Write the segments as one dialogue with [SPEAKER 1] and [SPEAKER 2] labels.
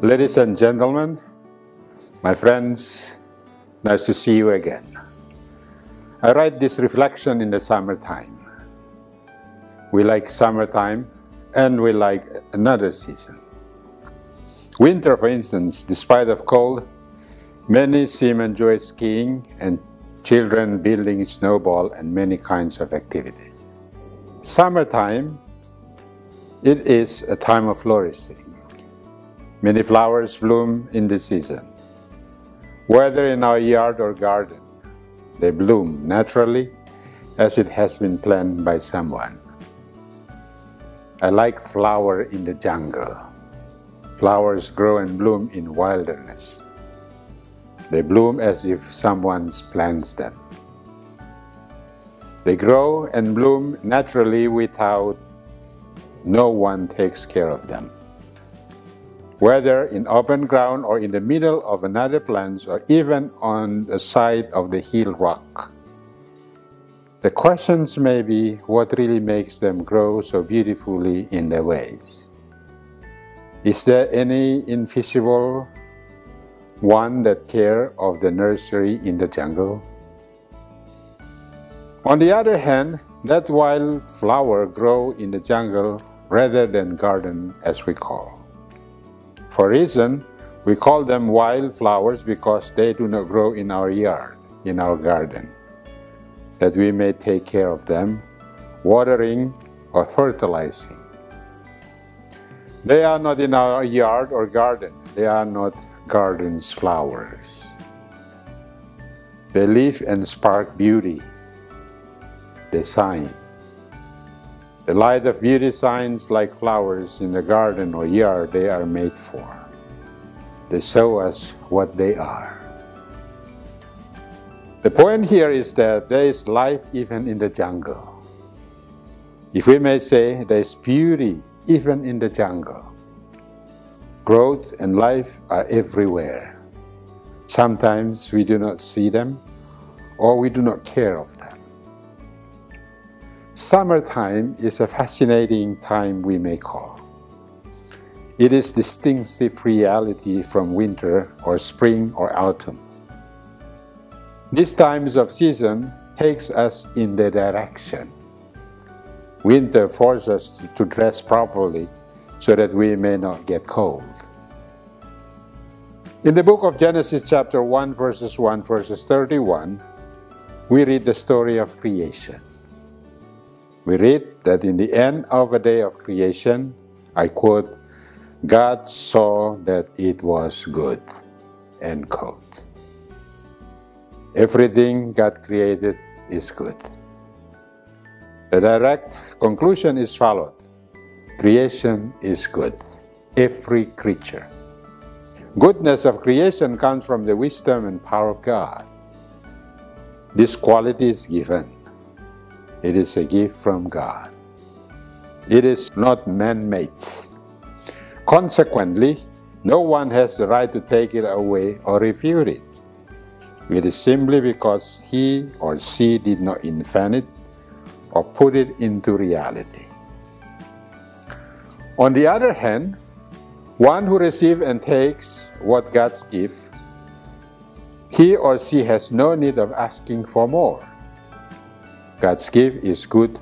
[SPEAKER 1] Ladies and gentlemen, my friends, nice to see you again. I write this reflection in the summertime. We like summertime and we like another season. Winter, for instance, despite of cold, many seem enjoy skiing and children building snowball and many kinds of activities. Summertime, it is a time of flourishing. Many flowers bloom in this season. Whether in our yard or garden, they bloom naturally as it has been planned by someone. I like flower in the jungle. Flowers grow and bloom in wilderness. They bloom as if someone plants them. They grow and bloom naturally without no one takes care of them. Whether in open ground or in the middle of another plant or even on the side of the hill rock. The questions may be what really makes them grow so beautifully in their ways. Is there any invisible one that cares of the nursery in the jungle? On the other hand, that wild flower grow in the jungle rather than garden as we call. For reason, we call them wild flowers because they do not grow in our yard, in our garden, that we may take care of them, watering or fertilizing. They are not in our yard or garden. They are not garden's flowers. They live and spark beauty. They shine. The light of beauty shines like flowers in the garden or yard they are made for. They show us what they are. The point here is that there is life even in the jungle. If we may say, there is beauty even in the jungle. Growth and life are everywhere. Sometimes we do not see them or we do not care of them. Summertime is a fascinating time we may call. It is distinctive reality from winter or spring or autumn. These times of season takes us in the direction. Winter forces us to dress properly so that we may not get cold. In the book of Genesis chapter 1 verses 31, we read the story of creation. We read that in the end of a day of creation, I quote, God saw that it was good, end quote. Everything God created is good. The direct conclusion is followed. Creation is good. Every creature. Goodness of creation comes from the wisdom and power of God. This quality is given. It is a gift from God. It is not man-made. Consequently, no one has the right to take it away or refute it. It is simply because he or she did not invent it or put it into reality. On the other hand, one who receives and takes what God gives, he or she has no need of asking for more. God's gift is good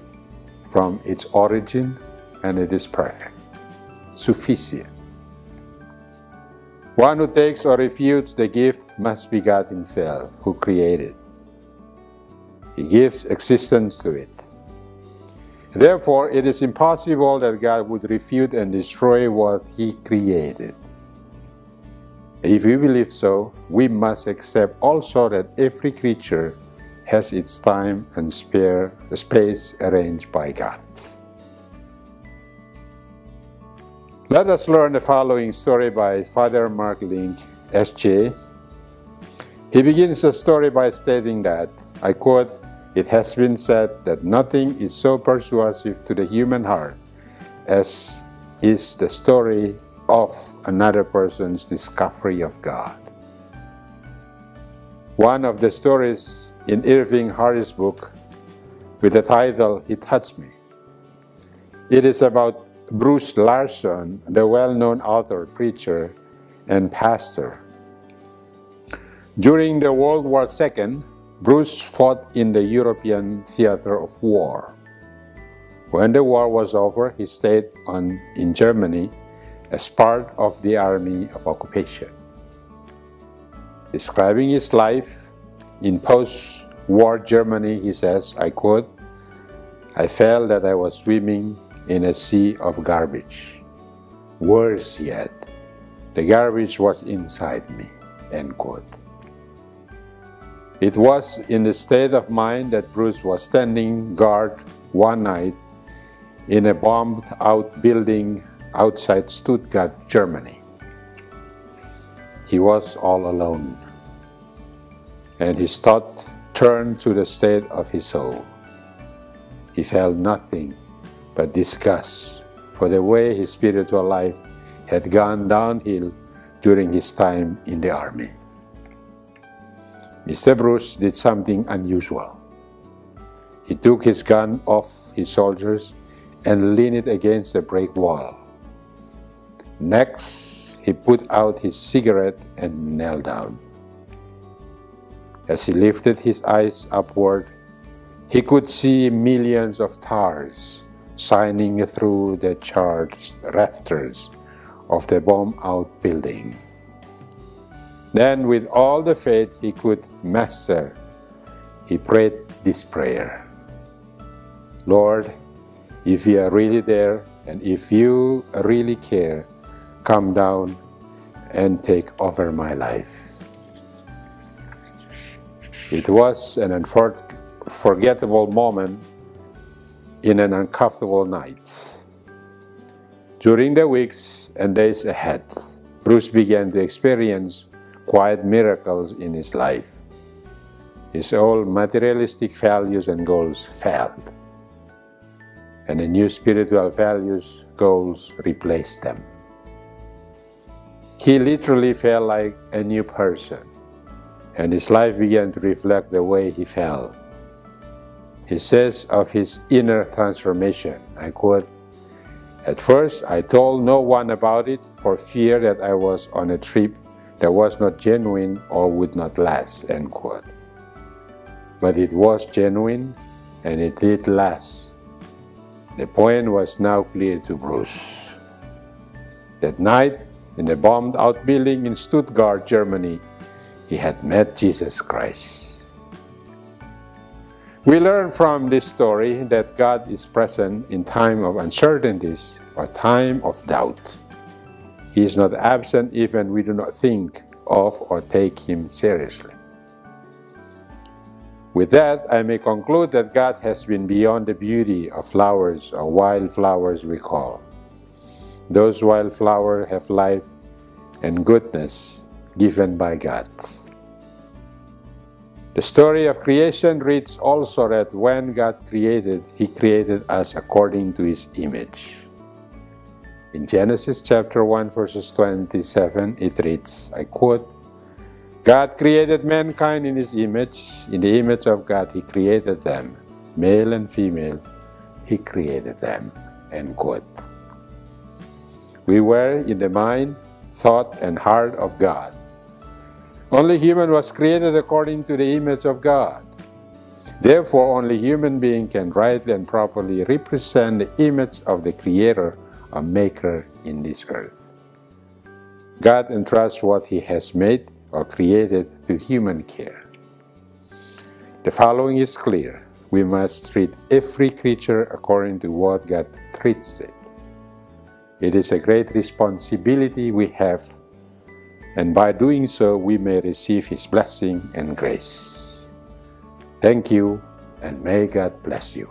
[SPEAKER 1] from its origin and it is perfect, sufficient. One who takes or refutes the gift must be God Himself who created. He gives existence to it. Therefore, it is impossible that God would refute and destroy what He created. If we believe so, we must accept also that every creature has its time and space arranged by God. Let us learn the following story by Father Mark Link, S.J. He begins the story by stating that, I quote, "It has been said that nothing is so persuasive to the human heart as is the story of another person's discovery of God." One of the stories in Irving Harris' book with the title, He Touched Me. It is about Bruce Larson, the well-known author, preacher, and pastor. During the World War II, Bruce fought in the European theater of war. When the war was over, he stayed on in Germany as part of the Army of Occupation. Describing his life in post-war Germany, he says, I quote, "I felt that I was swimming in a sea of garbage. Worse yet, the garbage was inside me," end quote. It was in the state of mind that Bruce was standing guard one night in a bombed-out building outside Stuttgart, Germany. He was all alone, and his thought turned to the state of his soul. He felt nothing but disgust for the way his spiritual life had gone downhill during his time in the army. Mr. Bruce did something unusual. He took his gun off his shoulders and leaned it against the brick wall. Next, he put out his cigarette and knelt down. As he lifted his eyes upward, he could see millions of stars shining through the charred rafters of the bomb-out building. Then, with all the faith he could muster, he prayed this prayer: "Lord, if you are really there and if you really care, come down and take over my life." It was an unforgettable moment in an uncomfortable night. During the weeks and days ahead, Bruce began to experience quiet miracles in his life. His old materialistic values and goals failed, and the new spiritual values, goals replaced them. He literally felt like a new person, and his life began to reflect the way he felt. He says of his inner transformation, I quote, "At first, I told no one about it for fear that I was on a trip that was not genuine or would not last," end quote. But it was genuine, and it did last. The point was now clear to Bruce. That night, in the bombed-out building in Stuttgart, Germany, he had met Jesus Christ. We learn from this story that God is present in time of uncertainties or time of doubt. He is not absent even we do not think of or take Him seriously. With that, I may conclude that God has been beyond the beauty of flowers or wildflowers we call. Those wildflowers have life and goodness given by God. The story of creation reads also that when God created, He created us according to His image. In Genesis chapter 1 verses 27, it reads, I quote, "God created mankind in His image. In the image of God He created them. Male and female, He created them." End quote. We were in the mind, thought, and heart of God. Only human was created according to the image of God. Therefore, only human being can rightly and properly represent the image of the Creator or Maker in this earth. God entrusts what He has made or created to human care. The following is clear. We must treat every creature according to what God treats it. It is a great responsibility we have, and by doing so, we may receive His blessing and grace. Thank you, and may God bless you.